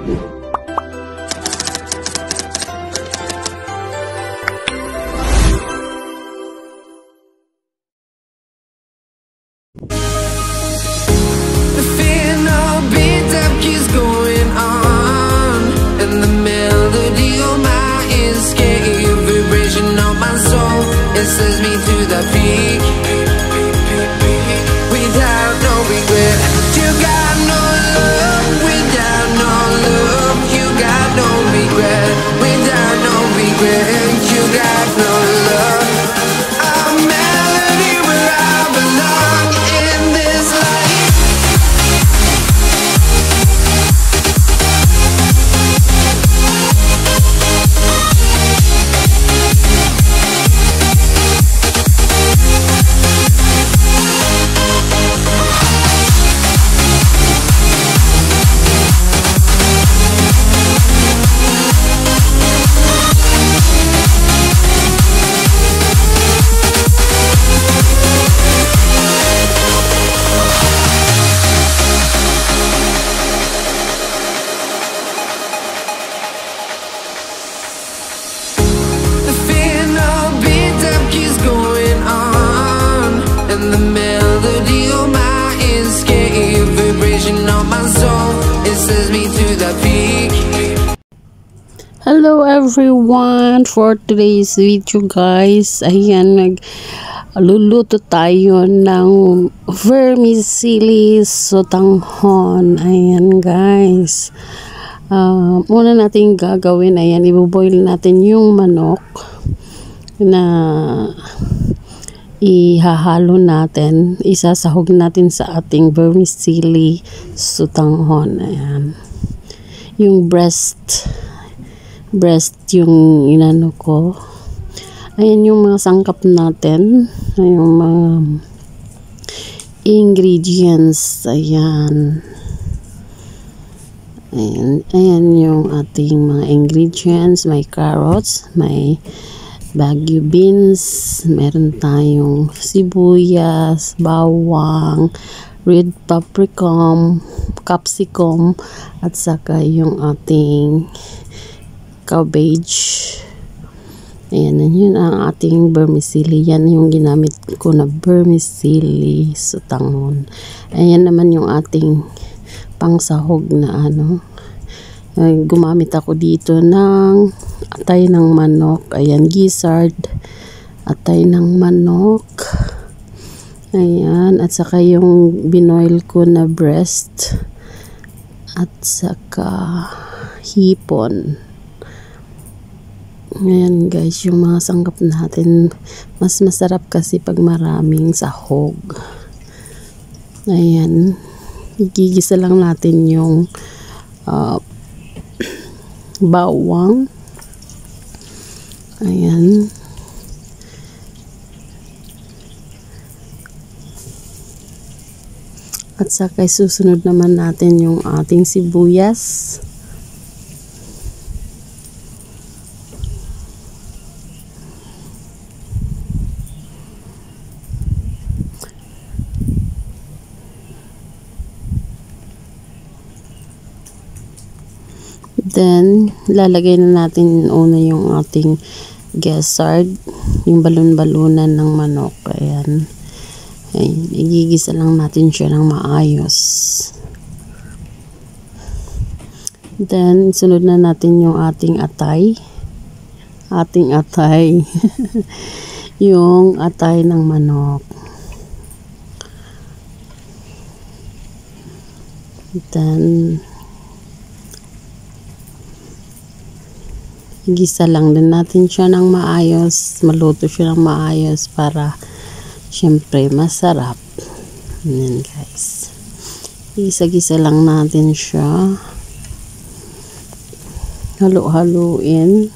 It sends me to the peak without no regret. You got no love without no love. You got no regret without no regret. You got no love. A melody where I belong in this life. The melody of my escape, vibration of my soul, it sends me to the peak. Hello everyone, for today's video guys, ayan, luluto tayo ng vermicelli sotanghon. Ayan guys, una natin gagawin, ayan, iboboil natin yung manok na ihahalo natin, isasahog natin sa ating vermicelli sotanghon. Ayan, yung breast yung inano ko. Ayan yung mga sangkap natin, yung mga ingredients. Ayan yung ating mga ingredients. May carrots, may Baguio beans, meron tayong sibuyas, bawang, red capsicum, at saka yung ating cabbage. Ayan, yun ang ating vermicelli. Yan yung ginamit ko na vermicelli sotanghon. Ayan naman yung ating pangsahog na ano. Gumamit ako dito ng atay ng manok. Ayan, gizzard, atay ng manok. Ayan, at saka yung binoil ko na breast, at saka hipon. Ayan guys, yung mga sangkap natin. Mas masarap kasi pag maraming sahog. Ayan, igigisa lang natin yung bawang. Ayan. At saka susunod naman natin yung ating sibuyas. Then, lalagay na natin una yung ating gizzard, yung balon-balunan ng manok. Ayan. Ayan, igigisa lang natin siya ng maayos. Then, sunod na natin yung ating atay. Yung atay ng manok. Then, igisa lang din natin siya ng maayos, maluto siya ng maayos para syempre masarap. Ayan guys, igisa-gisa lang natin siya, halo-haluin.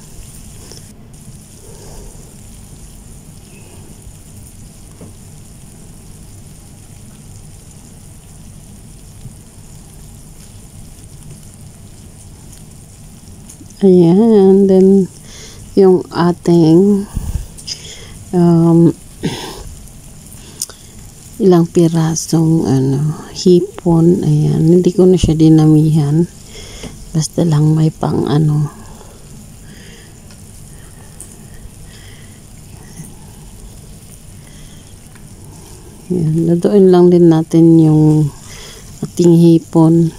Ayan, then yung ating ilang pirasong hipon. Ayan, hindi ko na siya dinamihan Basta lang may pang ano. Yan, lutuin lang din natin yung ating hipon.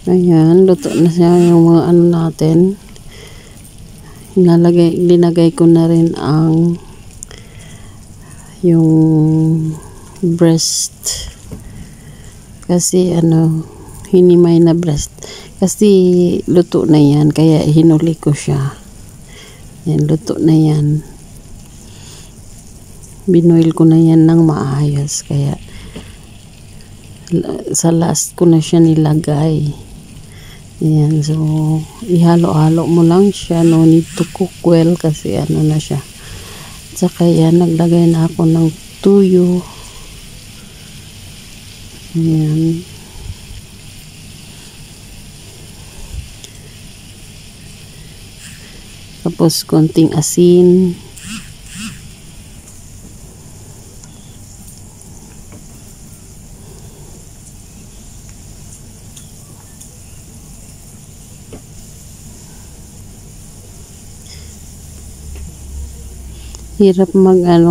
Ayan, luto na siya yung mga ano natin. Linagay ko na rin ang yung breast. Kasi ano, hinimay na breast. Kasi luto na yan, kaya hinuli ko siya. Yan, luto na yan. Binuil ko na yan ng maayos, kaya sa last ko na siya nilagay. Yan, so ihalo-halo mo lang siya, no need to cook well kasi ano na siya. Saka yan, naglagay na ako ng tuyo. Ayan. Tapos konting asin. Hirap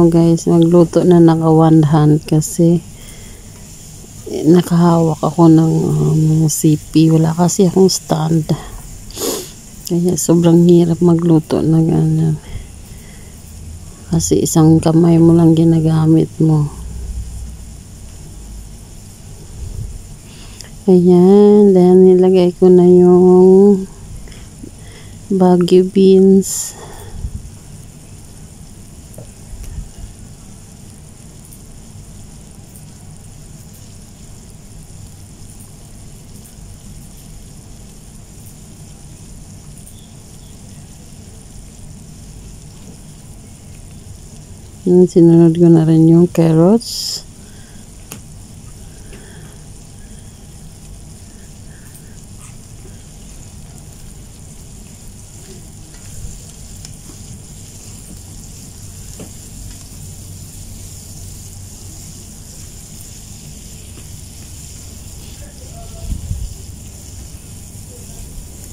guys, magluto na naka one hand kasi nakahawak ako ng CP, wala kasi akong stand, kaya sobrang hirap magluto na gano'n kasi isang kamay mo lang ginagamit mo. Ayan, then nilagay ko na yung Baguio beans. Sinunod ko na rin yung carrots.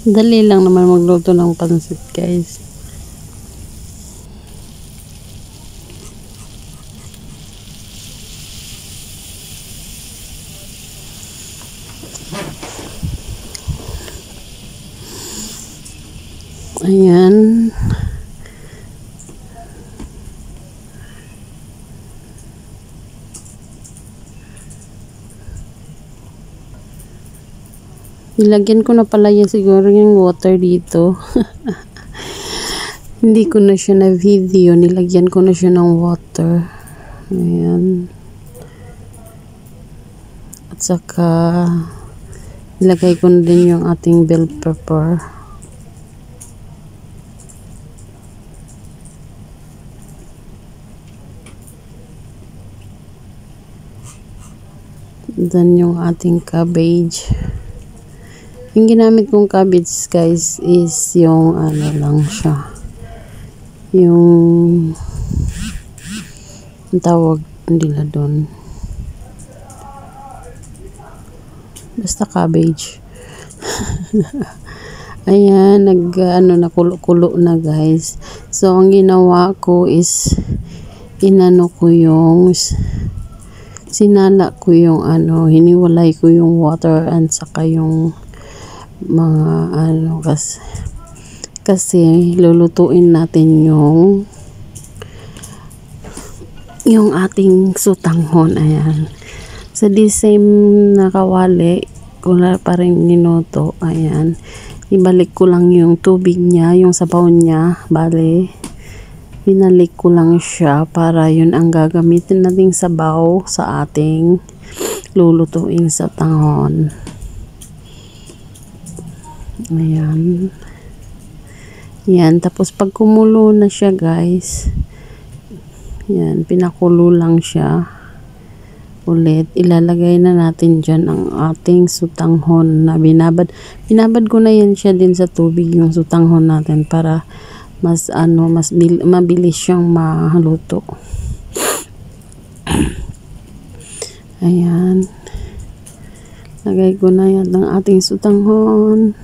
Dali lang naman magluto ng pansit, guys. Ayan. Ilagyan ko na pala yan siguro yung water dito. Hindi ko na siya na video. Nilagyan ko na siya ng water. Ayan. At saka ilagay ko na din yung ating bell pepper. Then yung ating cabbage. Yung ginamit kong cabbage, guys, is yung ano lang siya. Yung tawag nila doon. Basta cabbage. Ayan, nakulo-kulo na, guys. So, ang ginawa ko is inano ko yung sinala ko yung hiniwalay ko yung water and saka yung mga kasi lulutuin natin yung ating sutanghon. Ayan, sa the same na kawali ko na pa rin ninuto. Ayan, ibalik ko lang yung tubig niya, yung sabaw niya, bale binalik ko lang siya para yun ang gagamitin nating sabaw sa ating lulutuin sa tanghon. Ayan. Yan. Tapos pag kumulo na siya, guys, yan, pinakulo lang siya ulit. Ilalagay na natin dyan ang ating sutanghon na binabad ko na yan siya din sa tubig, yung sutanghon natin, para mas mabilis siyang maluto. Ayan. Lagay ko na yan ang ating sutanghon.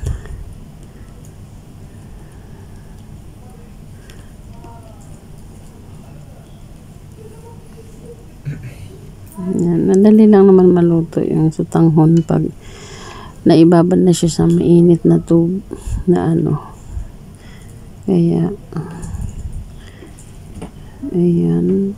Ayan. Madali lang naman maluto yung sutanghon pag naibabad na siya sa mainit na tubig na Kaya, ayan.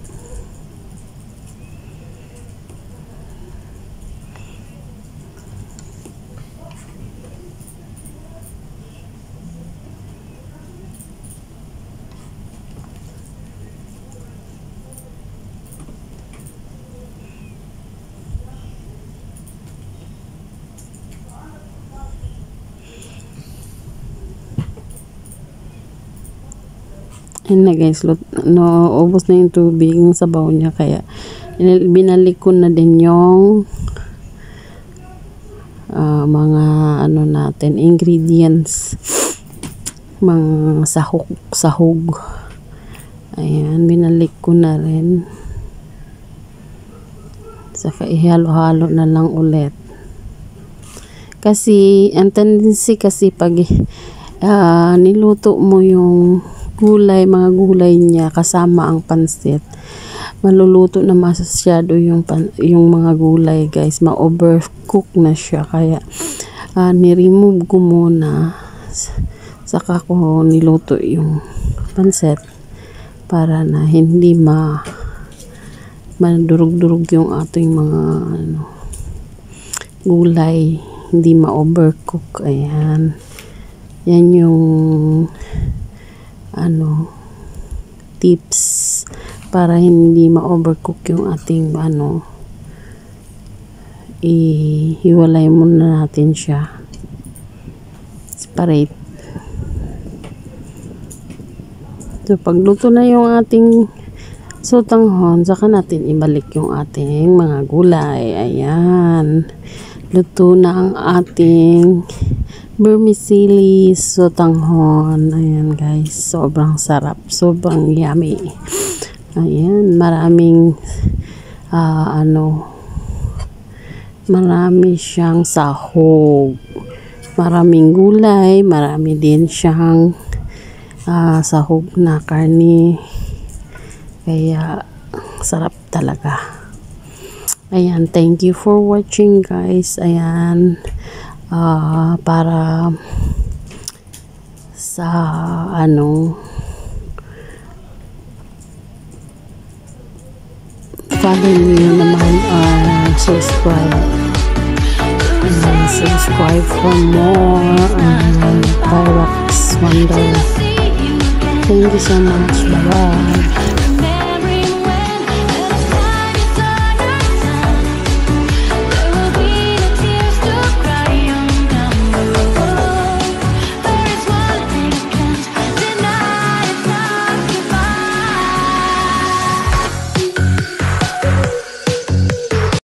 Ayan na guys, ubos na yung tubig ng sabaw niya, kaya binalik ko na din yung mga natin, ingredients, mga sahog. Ayan, binalik ko na rin. Saka ihalo-halo na lang ulit. Kasi, ang tendency kasi pag niluto mo yung mga gulay niya kasama ang pansit, maluluto na masyado yung mga gulay guys, ma-overcook na siya. Kaya ni-remove ko muna, saka ko niluto yung pansit para na hindi madurog-durog yung ating mga gulay, hindi ma-overcook. Ayan, yan yung tips para hindi ma-overcook yung ating hiwalay muna natin siya separate. So pagluto na yung ating sutanghon, saka natin ibalik yung ating mga gulay. Ayan, luto na ang ating vermicelli sutanghon. Ayan guys, sobrang sarap, sobrang yummy. Ayan, maraming marami siyang sahog, maraming gulay, marami din siyang sahog na karne, kaya sarap talaga. Ayan, thank you for watching guys. Ayan, para sa follow niyo naman, subscribe for more Pyrox Wonder. Thank you so much. Bye bye.